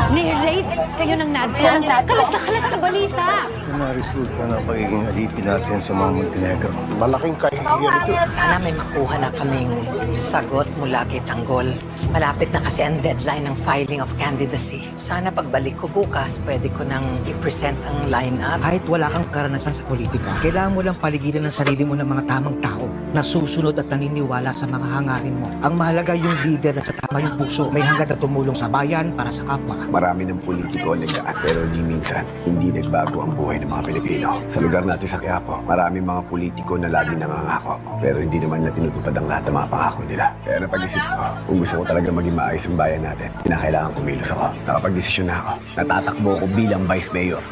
Ni-rate kayo ng NADCON. Kalat na kalat sa balita. Na-resulta ng pagiging alipin natin sa mga Montenegro. Malaking kahihiyan ito. Sana may makuha na kaming sagot mula kay Tanggol. Malapit na kasi ang deadline ng filing of candidacy. Sana pagbalik ko bukas, pwede ko nang i-present ang line-up. Kahit wala kang karanasan sa politika, kailangan mo lang paligiran ng sarili mo ng mga tamang tao na susunod at naniniwala sa mga hangarin mo. Ang mahalaga yung leader na sa tama yung puso, may hangad na tumulong sa bayan para sa kapwa. Marami ng politiko nagdaan, pero di minsan hindi nagbago ang buhay ng mga Pilipino. Sa lugar natin sa Quiapo, marami mga politiko na lagi nangangako, pero hindi naman nila tinutupad ang lahat ng mga pangako nila. Kaya napag-isip ko, kung gusto ko talaga maging maayos ang bayan natin, kinakailangan kumilos ako. Nakapag-desisyon na ako. Natatakbo ko bilang Vice Mayor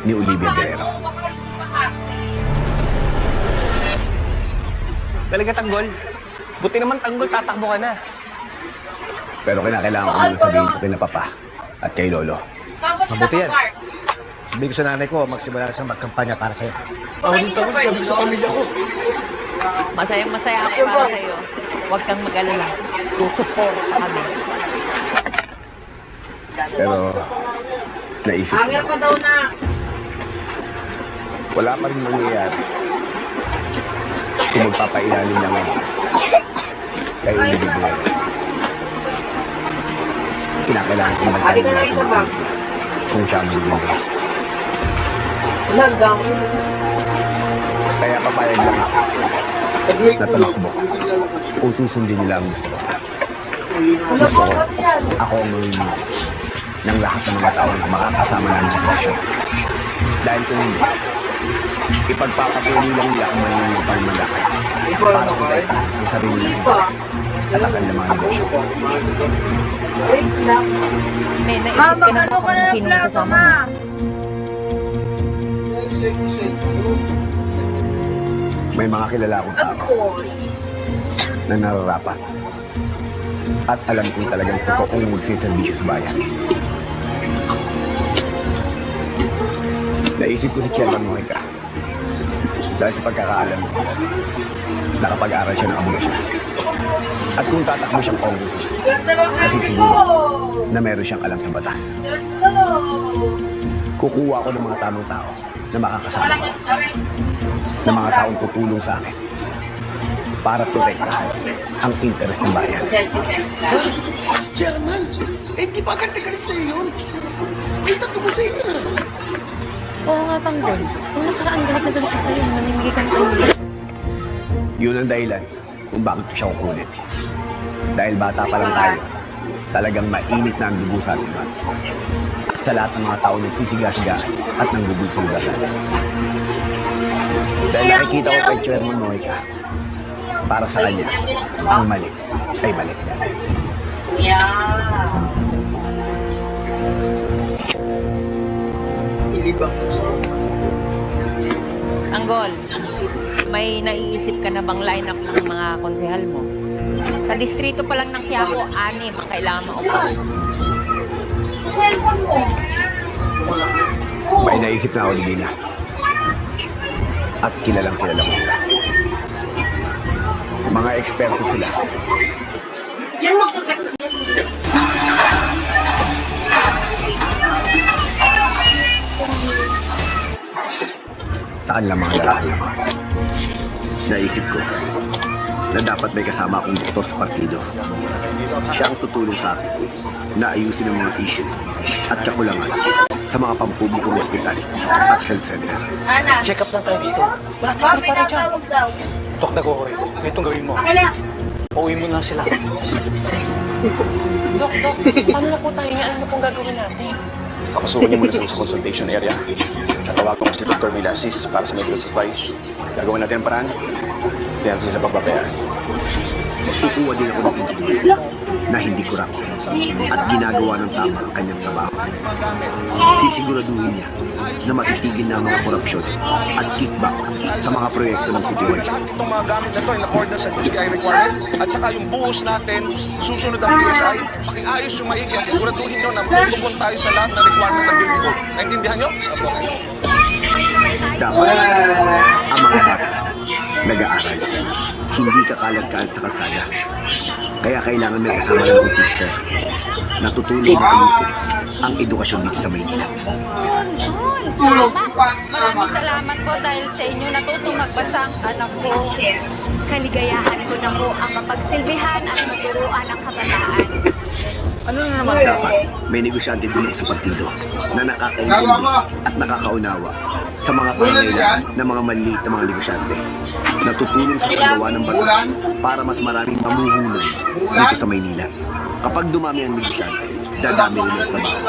ni Olivia Guerrero. Talaga, Tanggol? Buti naman, Tanggol, tatakbo ka na. Pero kinakailangan ko muna sabihin ko kina Papa at kay Lolo. Mabuti yan. Sabi ko sa nanay ko, magsimula na siyang magkampanya para sa'yo. Ako din tawag, sabi ko sa pamilya ko. Masayang-masaya ako para sa'yo. Huwag kang mag-alala. Susupport ka kami. Pero naisip ko, wala pa rin mangyayari kung magpapailalim lang ako kay Olivia Guerrero. Kinakailangan kong magtanim natin ng pulis niya kung siya ang magbibigay. Kaya papayag lang ako na tumakbo kung susundin nila ang gusto ko. Gusto ko, ako ang mamimili ng lahat ng mga tao na makakasama namin sa posisyon. Dahil kung hindi, ipagpapatuloy lang nila ang manunong pangmalakay para kumita ang sarili ng interes at ang kanilang mga negosyo. May naisip ka na ba kung sino sasama mo? May mga kilala akong tao na nararapat at alam kong talagang totoong magsiservisyo sa bayan. Naisip ko si Chairman Mojica dahil sa pagkakaalam ko, nakapag-aral siya ng abogasyon. At kung tatakbo siyang congressman, nasisiguro na meron siyang alam sa batas. Kukuha ako ng mga tamang tao na makakasama ko, ng mga taong tutulong sa akin para protektahan ang interes ng bayan. Chairman, eh di ba ganti-ganti sa'yo yun? Eh, tatubo sa'yo na. Oo nga, Tanggol. Nung nakaraan galit na galit siya sa'yo, namimigay ka ng kanila. Yun ang dahilan kung bakit ko siya kukunin. Dahil bata pa lang tayo, talagang mainit na ang dugo sa atin doon. Sa lahat ng mga tao ng pisiga-sigaan at ng gugol sa lugar natin. Dahil nakikita ko kay Chairman Mojica, para sa kanya, ang mali ay mali. Ilibang ko sa Tanggol, may naiisip ka na bang lineup ng mga konsehal mo? Sa distrito pa lang ng Quiapo, 6 ang kailangan maupo. May naisip na ako, Divina. At kilalang kilala ko sila. Mga eksperto sila. Saan lang mga lalaki? Naisip ko na dapat may kasama akong doktor sa partido. Siya ang tutulong sa akin na ayusin ang mga issue at kakulangan sa mga pampublikong ospital at health center. Check up lang tayo dito. Wala tayong pare dyan. Tok na ko, itong gawin mo. Pauwi mo na sila. Dok, paano na po tayo nga? Ano pong gagawin natin? Papasukin niyo muna sa consultation area. Natawagan ko si Dr. Milasis para sa medical supplies. Gagawin natin ang paraan. Diyan sila pagbabayaan. Magkukuha din ako ng engineer na hindi korupsyon at ginagawa ng tama ang kanyang trabaho. Sisiguraduhin niya na matitigil na ang mga korupsyon at kickback sa mga proyekto ng City Hall. Itong mga gamit na ito in accordance sa DTI requirement at saka yung buhos natin, susunod ang PSI, pakiayos yung maigi at siguraduhin nyo na magtutugon tayo sa lahat ng requirement ng building code. Naintindihan nyo? Dapat ang mga bata nag-aaral, hindi kakalat-kalat sa kalsada. Kaya kailangan may kasama ng teacher natutulong ayusin ang edukasyon dito sa Maynila. Maraming salamat po dahil sa inyo natutong magbasa ang anak ko. Kaligayahan ko na po ang mapagsilbihan at maturuan ang kabataan. Ano na naman? Dapat may negosyante din sa partido na nakakaintindi at nakakaunawa sa mga pangangailangan ng mga maliliit na mga negosyante. Natutulong sa paggawa ng batas para mas maraming mamuhulog dito sa Maynila. Kapag dumami ang negosyante, dadami rin ang trabaho.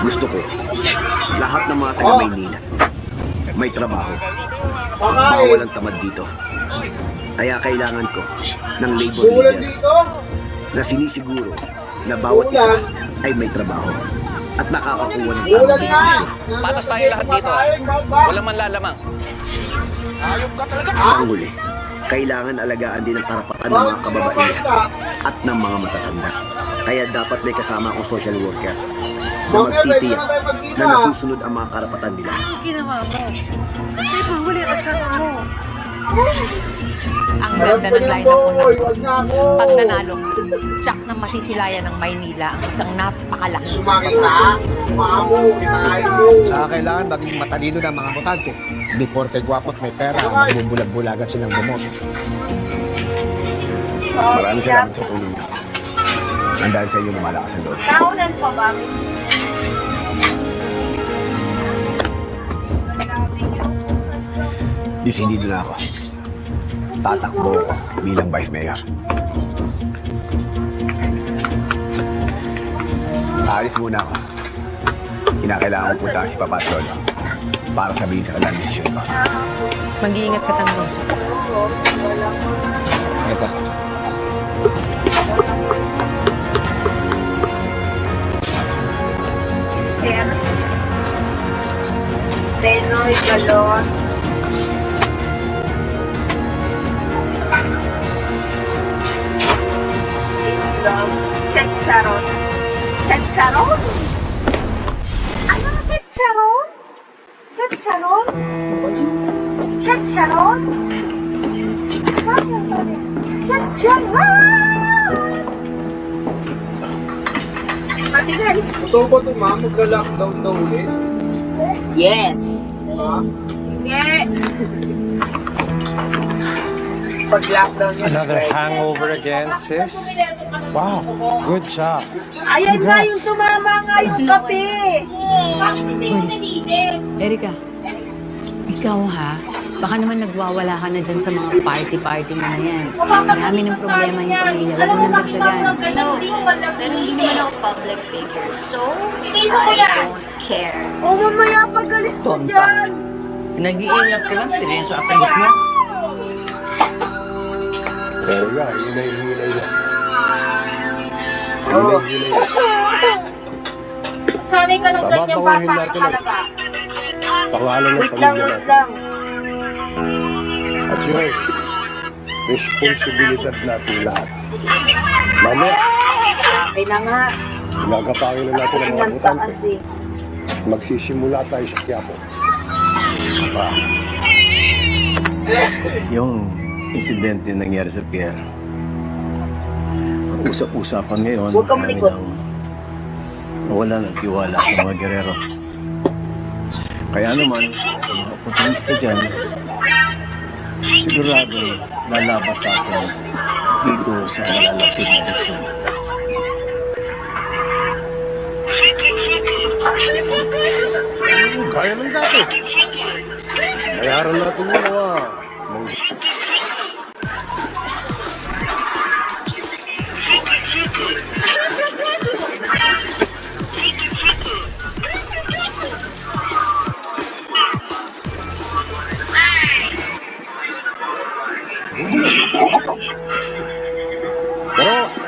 Gusto ko, lahat ng mga taga-Maynila may trabaho. Bawal ang tamad dito. Kaya kailangan ko ng labor leader na sinisiguro na bawat isa ay may trabaho at nakakakuha ng tamang benepisyo. Patas tayo lahat dito. Walang manlalamang. Ang huli, kailangan alagaan din ang karapatan ng mga kababaihan at ng mga matatanda. Kaya dapat may kasama akong social worker na magtitiyak na nasusunod ang mga karapatan nila. Ginawa mo. Hindi pa huli ang asawa mo. Ang ganda ng lineup mo na. Pag nanalo, tsak na masisilayan ng Maynila ang isang napakalaking Saka kailangan maging matalino ng mga botante. Hindi porke gwapo at may pera, magbubulag-bulagan silang bumoto. Maraming salamat sa tulong niyo. Ang dahil sa iyo lumalakas ang loob. Naunan pa ba? Decidido na ako. Tatakbo ako bilang Vice Mayor. Aalis muna ako. Kinakailangan ko punta si Papa at Lolo para sabihin sa kanila ang desisyon ko. Mag-iingat ka, Tanggol. Ito. Sir. Benoy Galon. Setsaron. Setsaron? Ano Setsaron? Setsaron? Setsaron? Setsaron! Matigil. Totoo ba ito, ma'am? Magla-lockdown daw ulit? Yes. Ha? Hindi. Pag-lockdown yun. Another hangover again, sis? Wow, good job. Ayan nga yung tumama nga yung kape. Bakit hindi ko nalinis? Erika, ikaw ha, baka naman nagwawala ka na dyan sa mga party-party mo na yan. Marami ng problema yung pamilya, huwag mo nang dagdagan. Pero hindi naman ako public figure, so I don't care. O mamaya pag-alis ko Tonta. dyan. Nag-iingat ka lang, pero yung sasagot mo. Pero yan, hinay-hinay na. Hinay-hinay. Sanay ka ng ganyan Babawahin bata natin ka ang talaga. pangalan ng pamilya natin. At yun ay responsibilidad natin lahat. Mamaya, Okay na nga. nagkapangin na natin ang mga butante. Kasi Magsisimula tayo sa Quiapo. Yung insidente na nangyari sa pier, ang usap-usapan ngayon, Huwag kang malikot. nawala ng tiwala sa mga gerero. Kaya naman, mga oportunista dyan, sigurado lalabas sa atin dito sa malalapit na eleksyon. Kaya ng dati. Bayaran natin yung mga...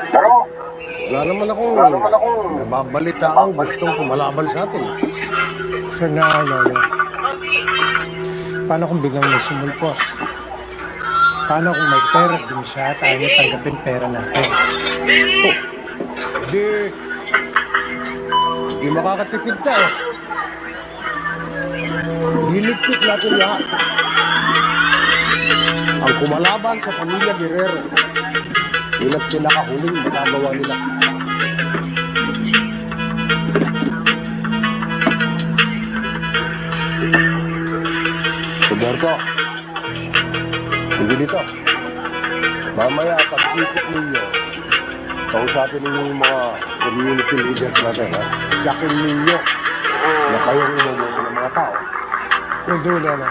Pero, wala naman akong nababalitaan gustong kumalaban sa atin. Sir na, Lolo. Paano kung biglang may sumulpot? Paano kung may pera din siya at ayaw niya tanggapin pera natin? Hindi makakatipid tayo. Niligpit natin lahat. Ang kumalaban sa pamilya Guerrero, yun ang pinakahuling magagawa nila. Roberto, sige dito. Mamaya, pag-ikot ninyo, kausapin ninyo yung mga community leaders natin, ha? Yakin ninyo na kayong inubuto ng mga tao. Hindi na.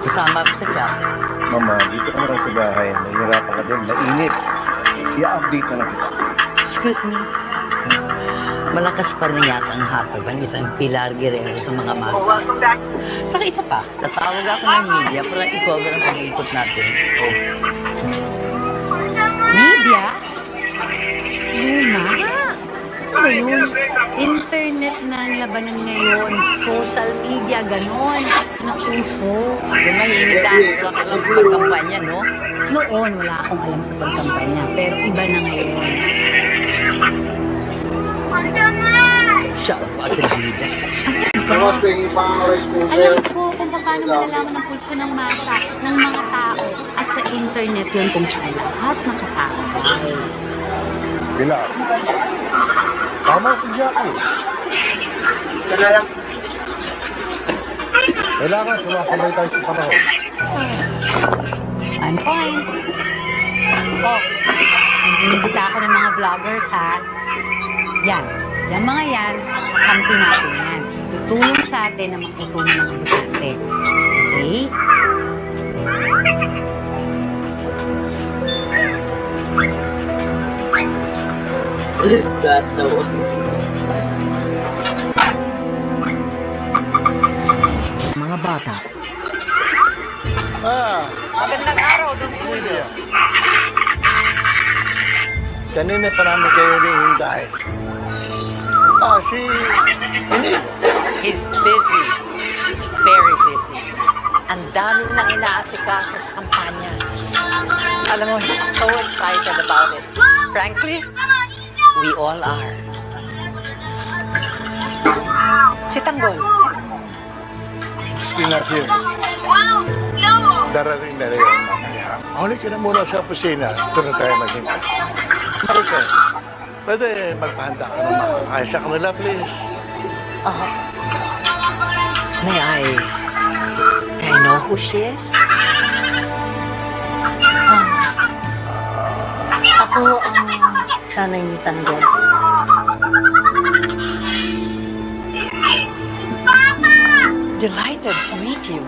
Kasama ko sa chat. Mama, dito ka na lang sa bahay. Nahihirapan ka doon. Mainit. I-update na lang kita. Excuse me. Malakas pa rin yata ang hatol ng isang Pilar Guerrero sa mga masa. Saka isa pa, natawag ako ng media para i-cover ang pag-iikot natin. Oh. Media? Luma? Ano ba yun? Internet na ang labanan ngayon. Social media, ganon. Nakuso. Lumahimik ka, wala ka lang pagkampanya, no? Noon, wala akong alam sa pagkampanya. Pero iba na ngayon. Siya, ate media. Alam ko kung paano malalaman ang pulso ng masa, ng mga tao. At sa internet yun kung saan lahat nakatao. Pilar, tama si Jackie. Kailangan sumasabay tayo sa panahon. On point. Oh, nag-iimbita ako ng mga vloggers, ha? Yan. Yan mga yan, kampi natin yan. Tutulong sa atin na makutulong ng butante. Okay? Mga bata. Magandang araw, Don Julio. Kanina pa namin kayo hintay. Hindi. He's busy. Very busy. Ang dami nang inaasikaso sa kampanya. Alam mo, he's so excited about it. Frankly, we all are. Si Tanggol. Still not here. Darating na rin mamaya. Huli ka na muna sa opisina. Ito na tayo maghintay. Marites, pwede magpahanda ka na makakain sa kanila, please. May I know who she is? Ako ang nanay ni Tanggol. Delighted to meet you.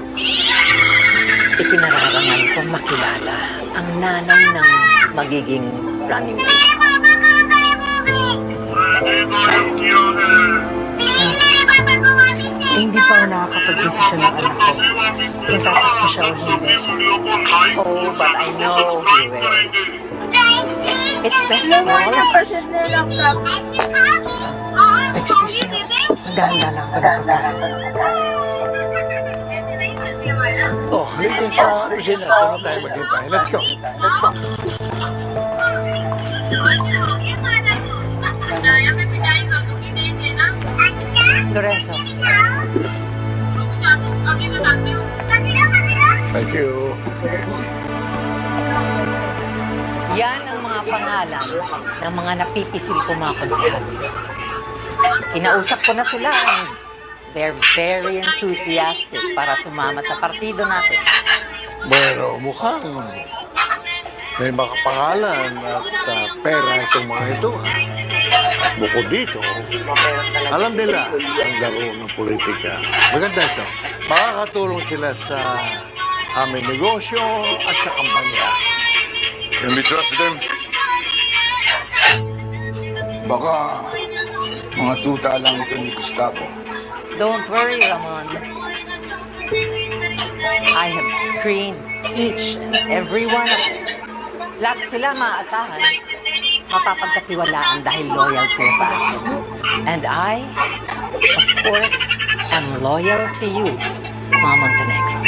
Ipinararangan kong makilala ang nanay ng magiging running mate. Hindi pa ako nakakapag-desisyon ng anak ko kung tatakbo siya o hindi. Oh, but I know he will. It's best for all of us. Excuse me, maganda lang ako na pagkain. Oh, halika sa opisina. Ito na tayo maghintay. Let's go. Lorenzo, Thank you. yan ang mga pangalan ng mga napipisil ko mga konsehal. Kinausap ko na sila and they're very enthusiastic para sumama sa partido natin. Bueno, mukhang may mga pangalan at pera itong mga ito. Bukod dito, alam nila ang laro ng politika. Maganda ito. Makakatulong sila sa aming negosyo at sa kampanya. Can we trust them? Baka mga tuta lang ito ni Gustavo. Don't worry, Ramon. I have screened each and every one of them. Lahat sila maaasahan. Mapapagkatiwalaan dahil loyal sila sa akin. And I, of course, am loyal to you, mga Montenegro.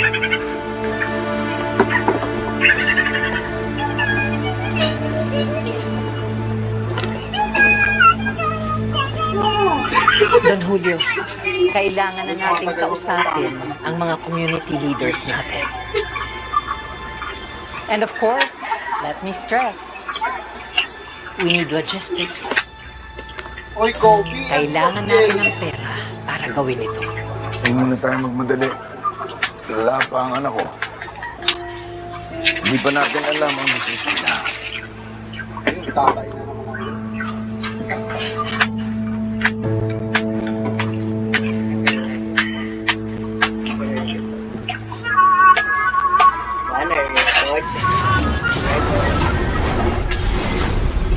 Don Julio, kailangan na nating kausapin ang mga community leaders natin. And of course, let me stress, We need logistics. Kailangan natin ng pera para gawin ito. Huwag muna tayo magmadali. Wala pa ang anak ko. Hindi pa natin alam ang desisyon niya.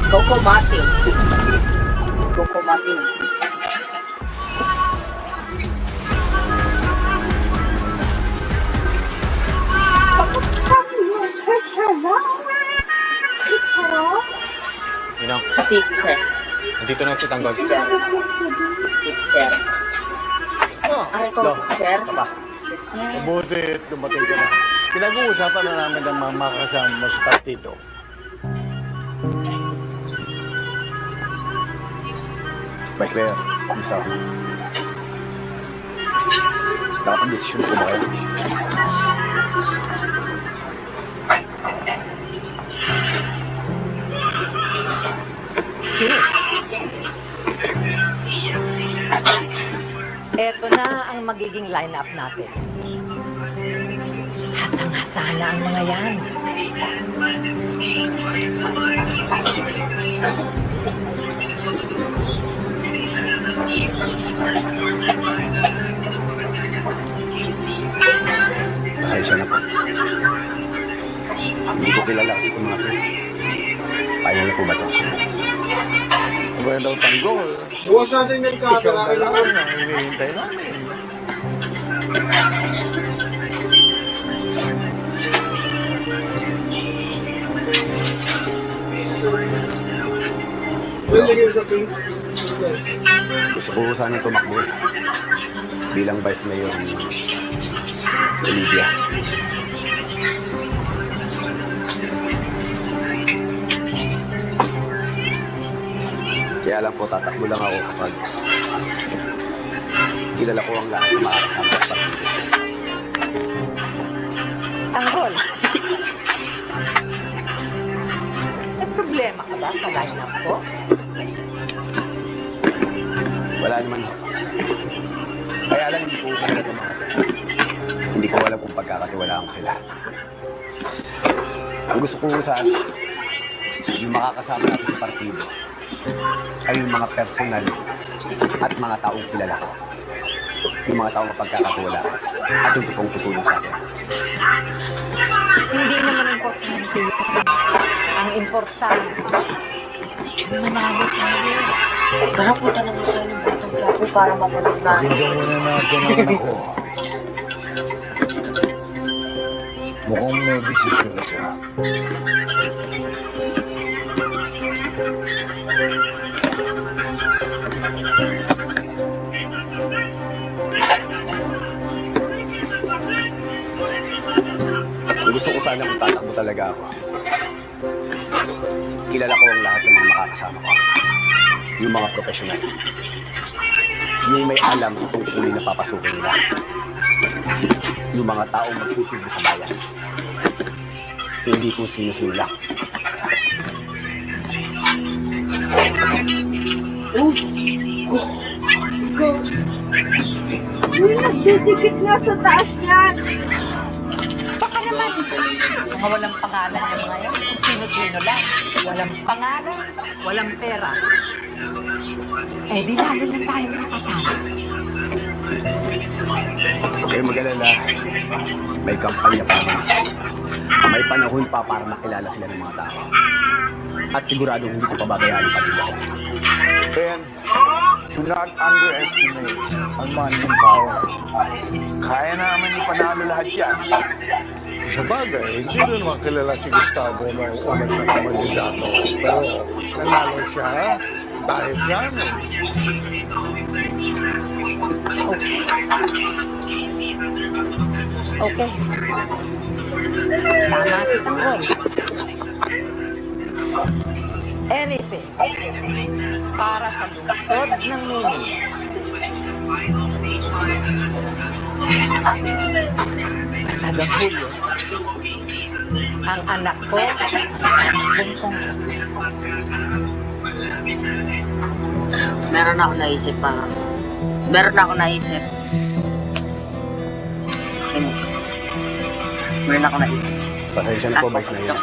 Coco Martin. Coco Martin. Ninang, Teacher. nandito na si Tanggol. Teacher. Ay, ko, teacher. Papa, Teacher. mabuti at dumating ka na. Pinag-uusapan na namin ang mga makakasama mo sa partido. Vice Mayor, kamusta? Nakapag-desisyon ko ba kayo? Ito na ang magiging lineup natin. Hasang-hasa na ang mga yan. Pasensya na po. Hindi ko kilala kasi itong mga to. Kaya na po ba to? Well, Tanggol. Ikaw na lang ang hinihintay namin. Gusto ko sana tumakbo eh. Bilang Vice Mayor ni Olivia. Kaya lang po, tatakbo lang ako kapag kilala ko ang lahat ng mga kasama sa partido. Tanggol. May problema ka ba sa lineup ko? Wala naman ako. Kaya lang hindi ko kilala ng mga to. Hindi ko alam kung pagkakatiwalaan ko sila. Ang gusto ko sana, yung makakasama natin sa partido, ay yung mga personal at mga taong kilala ko. Yung mga taong mapagkakatiwalaan at yung totoong tutulong sa atin. Hindi naman importante yun. Ang importante, manalo tayo. Nakapunta naman tayo ng batang plato para mamunod na. Pakinggan muna natin ang anak ko. Mukhang may desisyon na siya. Gusto ko sana kung tatakbo talaga ako. Kilala ko ang lahat ng mga makakasama ko. Yung mga profesional. Yung may alam sa tungkulin na papasukin nila. Yung mga taong magsisilbi sa bayan. Hindi kung sino-sino lang. Nagdidikit nga sa taas yan. Baka naman. Mga walang pangalan yung mga yan. Kung sino-sino lang. Walang pangalan, walang pera. Eh di lalo na tayo natatalo. Huwag kayong mag-alala. May kampanya pa naman. May panahon pa para makilala sila ng mga tao. At siguradong hindi ko pababayaan pa rin ako. And do not underestimate ang money power. Kaya naman ipanalo lahat yan. Sa bagay, hindi rin naman kilala si Gustavo na una sa kamandidato. Pero nanalo siya dahil sa amin. Okay. Tama si Tanggol. Anything para sa lungsod ng Manila. Basta Don Julio, ang anak ko, anak kong congressman. Meron ako naisip para. Meron ako naisip. Meron ako naisip. Pasensya na po, Vice Mayor.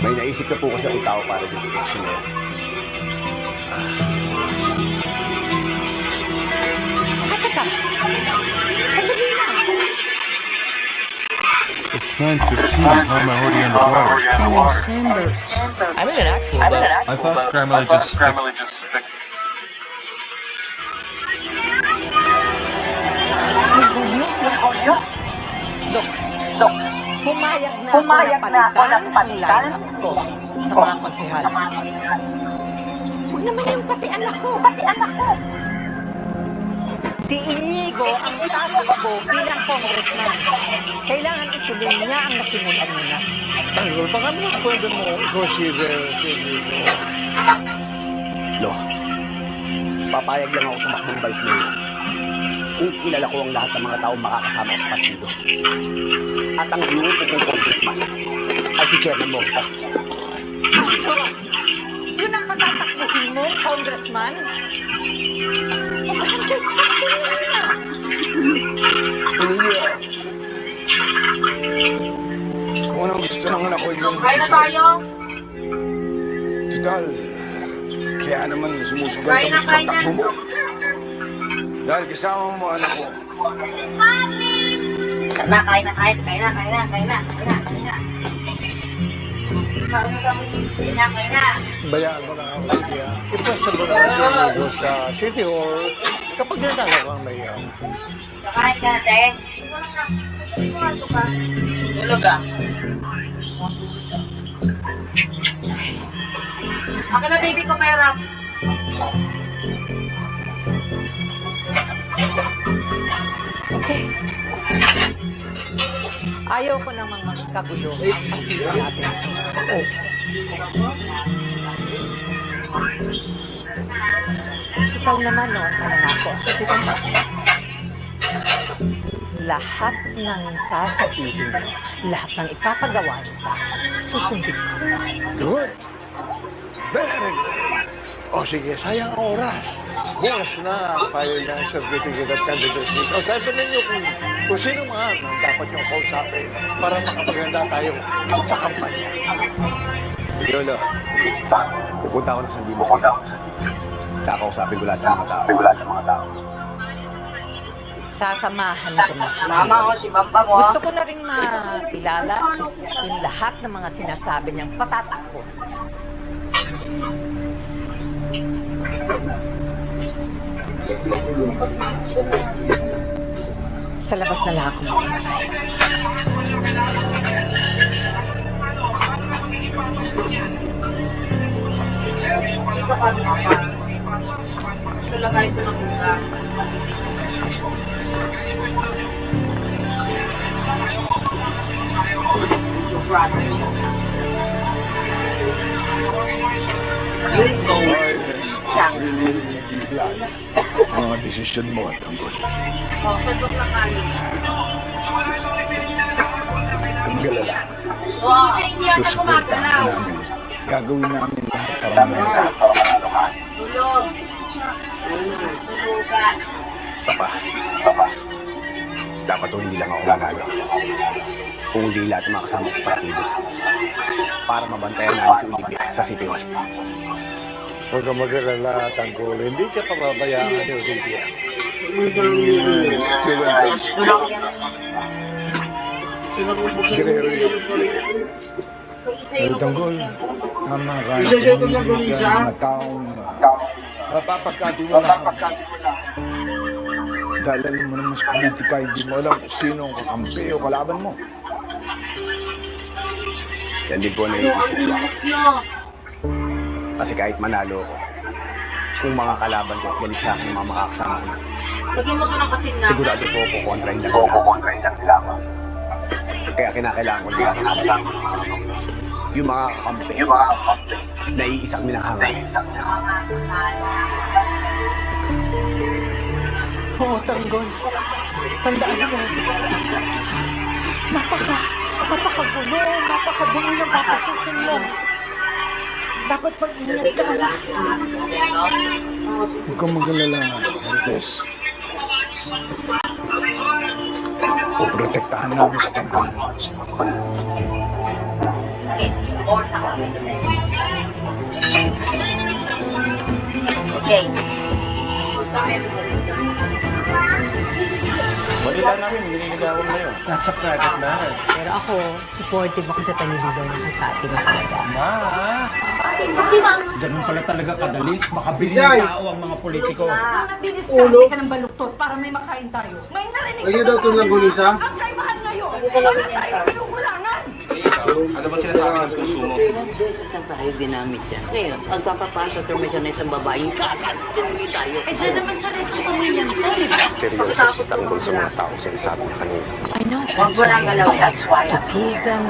May naisip na po kasi ang tao para din sa posisyon na yan. Teka, sandali lang. It's 9:15. How am I already on the water? I'm in an actual boat. I thought Grandmother just... Dok, pumayag na ako na palitan ang line-up ko sa mga konsehal. Huwag naman yung pati anak ko. Si Inigo ang tatakbo bilang congressman. Kailangan ituloy niya ang nasimulan niya na. Tanggol, baka naman pwede mo consider si Nico. Lo, papayag lang ako tumakbong Vice Mayor kung kilala ko ang lahat ng mga taong makakasama sa partido. At ang iupo kong congressman ay si Chairman Morta. Ano? Yun ang patatakbuhin mo, congressman? Bakit Julia, kung anong gusto ng anak ko yung Kaya na tayo. Total, kaya naman sumusugal kami sa patakbo mo. Dahil kasama mo anak ko. Kain na. Bayaan mo na ang idea. Ipasa mo na si Nico sa City Hall kapag natalo kang mayor. Kain ka na, te. Tulog ka. Akin na baby ko pera. Okay. Ayaw ko namang magkagulo ang partido natin sa okay. Ikaw naman, no, mananako ako kita. Lahat ng sasabihin mo, lahat ng ipapagawa niyo sa akin, susundin ko. Good. Very good. O sige, sayang ang oras. Bukas na file ng certificate of candidacy. O sabi ninyo kung sino man ang dapat yung kausapin para makapaganda tayo sa kampanya. Yolo, pupunta ako ng San Dimas ngayon. Kakausapin ko lahat ng mga tao. Sasamahan ko na sila. Mama ko, si Bamba mo. Gusto ko na rin makilala yung lahat ng mga sinasabi niyang patatakbo. Sa labas na lang ako maghintay. Lagay ko ng lugar. Sa mga desisyon mo, Tanggol. Pagod na kanin. Ang galala. Hindi ako gumagalaw. Gagawin namin lahat para manalo. Tulog. Tulugan. Papa, dapat to hindi lang ako nanalo. Kung hindi lahat ng mga kasama ko sa partido. Para mabantayan namin si Olivia sa City Hall. Huwag ka mag-alala, Tanggol. Hindi ka pababayaan ni Olivia. Still Guerrero yun. Pero Tanggol, tama ka. Hindi ka mga taong mapapagkatiwalaan. Dahil alam mo naman sa politika, hindi mo alam kung sino ang kakampi o kalaban mo. Yan din po naiisip ko. Kasi kahit manalo ako, kung mga kalaban ko at galit sa akin ng mga makakasama ko na, Lagyan mo ito ng kasinna. sigurado po kukontrahin lang nila ako. Kaya kinakailangan ko lang yung mga kakampi, naiisang minahangin. Oo, Tanggol. Tandaan mo. Napakagulo, napakadumi ng papasukin mo. Dapat mag-ingat ka, anak. Huwag kang mag-alala, Marites. Poprotektahan namin sa tanggol. Balita namin, nililigawan na yun. That's a private matter. Pero ako, supportive ako sa paniligaw ng Fatima talaga. Ma, ganun pala talaga kadali. Makabili ng tao ang mga politiko. Nagdidiskarte ka ng baluktot para may makain tayo. May narinig ka daw ito ng gulisa? Ang kaibahan ngayon. Wala tayo pinukulangan. Ano ba sinasabi ng puso mo? Ilang beses lang tayo ginamit yan. Ngayon, pagpapapasok kami siya ng isang babaeng kasal, pinuli tayo. Eh, dyan naman sa rin ang pamilyang to, di ba? Seryoso si Tanggol sa mga tao, sinasabi niya kanina. I know. Huwag mo lang galawin. To keep them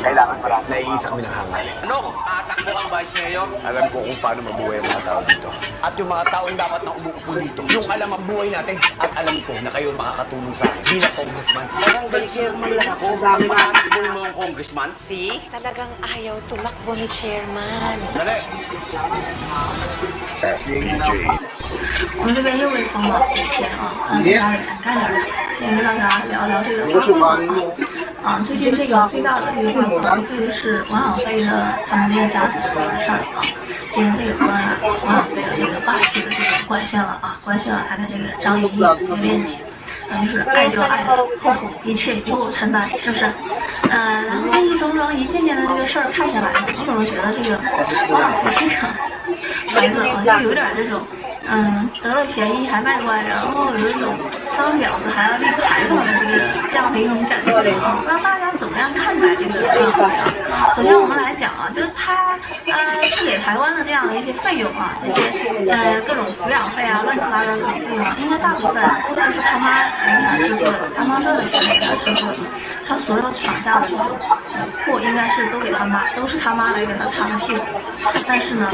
Kailangan marami. Naiisa kami ng hangarin. Ano? Atakbo kang vice mayor? Alam ko kung paano mabuhay ang mga tao dito. At yung mga taong dapat na umuupo dito, yung alam ang buhay natin. At alam ko na kayo makakatulong sa akin bilang congressman. Barangay chairman lang ako. Matakbo mo ang congressman? See? Talagang ayaw tumakbo ni Chairman. Dali! 我们这边又被封了5天啊，在家里面干点儿。今天跟大家聊聊这个法国啊，最近这个最大的这个无非是王小飞的他们这个家族的事儿啊。今天这个关王小飞的这个霸气的这个官宣了啊，官宣了他跟这个张怡这个恋情。就是爱就爱了，后果一切由我承担，是不是？然后这一种种一件件的这个事儿看下来，我怎么觉得这个王小飞这个孩子好像有点这种，得了便宜还卖乖，然后有一种当婊子还要立牌坊的这样的一种感觉啊。不知道大家怎么样看待这个首先我们来讲啊，就是他付给台湾的这样的一些费用啊，这些各种抚养费啊，乱七八糟这种费用，应该大部分都是他妈来给他支付的，他妈说的钱给他支付的，他所有闯下的这种祸应该是都给他妈，都是他妈来给他擦的屁股。但是呢，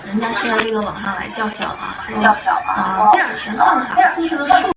人家是在这个网上来叫嚣啊，说这点钱算啥？这是个数。